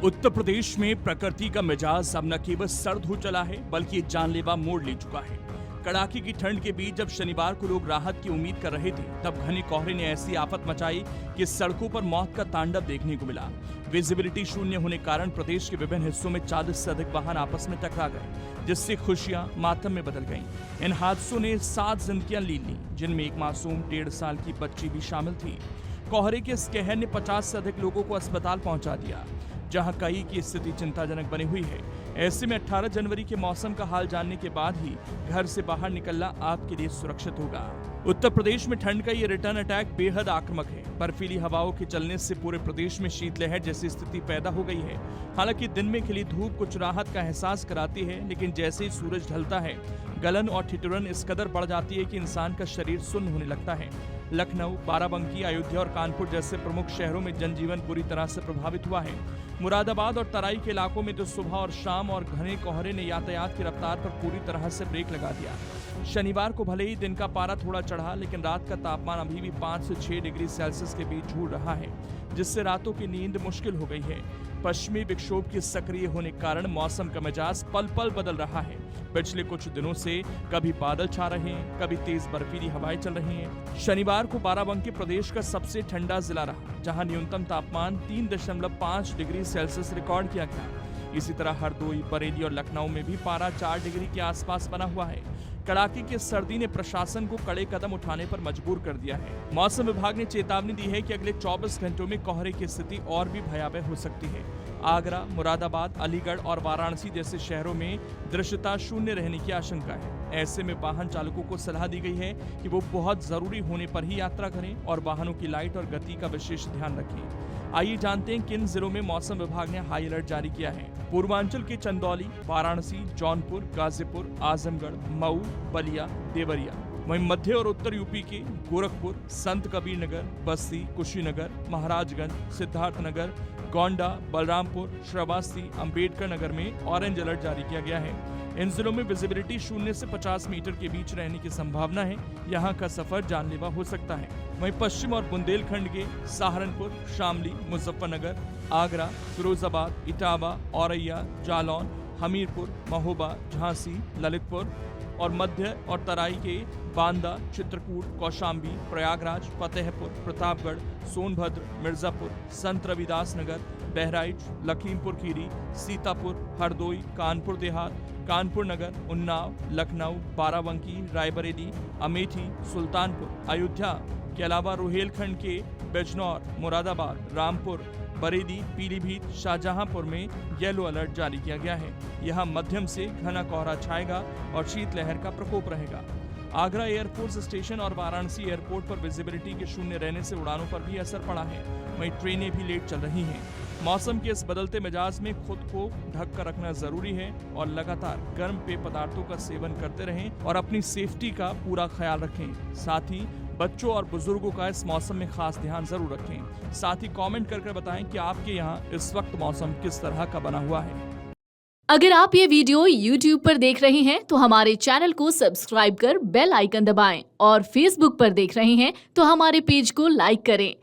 उत्तर प्रदेश में प्रकृति का मिजाज अब न केवल सर्द हो चला है बल्कि जानलेवा मोड़ ले चुका है। कड़ाके की ठंड के बीच जब शनिवार को लोग राहत की उम्मीद कर रहे थे, तब घने कोहरे ने ऐसी आफत मचाई कि सड़कों पर मौत का तांडव देखने को मिला। विजिबिलिटी शून्य होने कारण प्रदेश के विभिन्न हिस्सों में 40 से अधिक वाहन आपस में टकरा गए, जिससे खुशियां मातम में बदल गईं। इन हादसों ने 7 जिंदगियां ली लीं, जिनमें एक मासूम 1.5 साल की बच्ची भी शामिल थी। कोहरे के इस कहर ने 50 से अधिक लोगों को अस्पताल पहुंचा दिया, जहां कई की स्थिति चिंताजनक बनी हुई है। ऐसे में 18 जनवरी के मौसम का हाल जानने के बाद ही घर से बाहर निकलना आपके लिए सुरक्षित होगा। उत्तर प्रदेश में ठंड का ये रिटर्न अटैक बेहद आक्रामक है। बर्फीली हवाओं के चलने से पूरे प्रदेश में शीतलहर जैसी स्थिति पैदा हो गई है। हालांकि दिन में खिली धूप कुछ राहत का एहसास कराती है, लेकिन जैसे ही सूरज ढलता है, गलन और ठिठुरन इस कदर बढ़ जाती है कि इंसान का शरीर सुन्न होने लगता है। लखनऊ, बाराबंकी, अयोध्या और कानपुर जैसे प्रमुख शहरों में जनजीवन बुरी तरह से प्रभावित हुआ है। मुरादाबाद और तराई के इलाकों में तो सुबह और शाम और घने कोहरे ने यातायात की रफ्तार पर पूरी तरह से ब्रेक लगा दिया। शनिवार को भले ही दिन का पारा थोड़ा चढ़ा, लेकिन रात का तापमान अभी भी 5 से 6 डिग्री सेल्सियस के बीच झूल रहा है, जिससे रातों की नींद मुश्किल हो गई है। पश्चिमी विक्षोभ के सक्रिय होने के कारण मौसम का मिजाज पल पल बदल रहा है। पिछले कुछ दिनों से कभी बादल छा रहे हैं, कभी तेज बर्फीली हवाएं चल रही हैं। शनिवार को बाराबंकी प्रदेश का सबसे ठंडा जिला रहा, जहां न्यूनतम तापमान 3.5 डिग्री सेल्सियस रिकॉर्ड किया गया। इसी तरह हरदोई, बरेली और लखनऊ में भी पारा 4 डिग्री के आसपास बना हुआ है। कड़ाके की सर्दी ने प्रशासन को कड़े कदम उठाने पर मजबूर कर दिया है। मौसम विभाग ने चेतावनी दी है कि अगले 24 घंटों में कोहरे की स्थिति और भी भयावह हो सकती है। आगरा, मुरादाबाद, अलीगढ़ और वाराणसी जैसे शहरों में दृश्यता शून्य रहने की आशंका है। ऐसे में वाहन चालकों को सलाह दी गई है कि वो बहुत जरूरी होने पर ही यात्रा करें और वाहनों की लाइट और गति का विशेष ध्यान रखें। आइए जानते हैं किन जिलों में मौसम विभाग ने हाई अलर्ट जारी किया है। पूर्वांचल के चंदौली, वाराणसी, जौनपुर, गाजीपुर, आजमगढ़, मऊ, बलिया, देवरिया। वहीं मध्य और उत्तर यूपी के गोरखपुर, संत कबीर नगर, बस्ती, कुशीनगर, महाराजगंज, सिद्धार्थनगर, गोंडा, बलरामपुर, श्रावस्ती, अंबेडकर नगर में ऑरेंज अलर्ट जारी किया गया है। इन जिलों में विजिबिलिटी 0 से 50 मीटर के बीच रहने की संभावना है। यहाँ का सफर जानलेवा हो सकता है। वहीं पश्चिम और बुंदेलखंड के सहारनपुर, शामली, मुजफ्फरनगर, आगरा, फिरोजाबाद, इटावा, औरैया, जालौन, हमीरपुर, महोबा, झांसी, ललितपुर और मध्य और तराई के बांदा, चित्रकूट, कौशाम्बी, प्रयागराज, फतेहपुर, प्रतापगढ़, सोनभद्र, मिर्जापुर, संत रविदास नगर, बहराइच, लखीमपुर खीरी, सीतापुर, हरदोई, कानपुर देहात, कानपुर नगर, उन्नाव, लखनऊ, बाराबंकी, रायबरेली, अमेठी, सुल्तानपुर, अयोध्या के अलावा रुहेलखंड के बिजनौर, मुरादाबाद, रामपुर, बरेली, पीलीभीत, शाहजहांपुर में येलो अलर्ट जारी किया गया है। यहाँ मध्यम से घना कोहरा छाएगा और शीतलहर का प्रकोप रहेगा। आगरा एयरफोर्स स्टेशन और वाराणसी एयरपोर्ट पर विजिबिलिटी के शून्य रहने से उड़ानों पर भी असर पड़ा है। वहीं ट्रेनें भी लेट चल रही हैं। मौसम के इस बदलते मिजाज में खुद को ढक कर रखना जरूरी है और लगातार गर्म पेय पदार्थों का सेवन करते रहें और अपनी सेफ्टी का पूरा ख्याल रखें। साथ ही बच्चों और बुजुर्गों का इस मौसम में खास ध्यान जरूर रखें। साथ ही कमेंट करके बताएं कि आपके यहाँ इस वक्त मौसम किस तरह का बना हुआ है। अगर आप ये वीडियो YouTube पर देख रहे हैं तो हमारे चैनल को सब्सक्राइब कर बेल आइकन दबाएं और Facebook पर देख रहे हैं तो हमारे पेज को लाइक करें।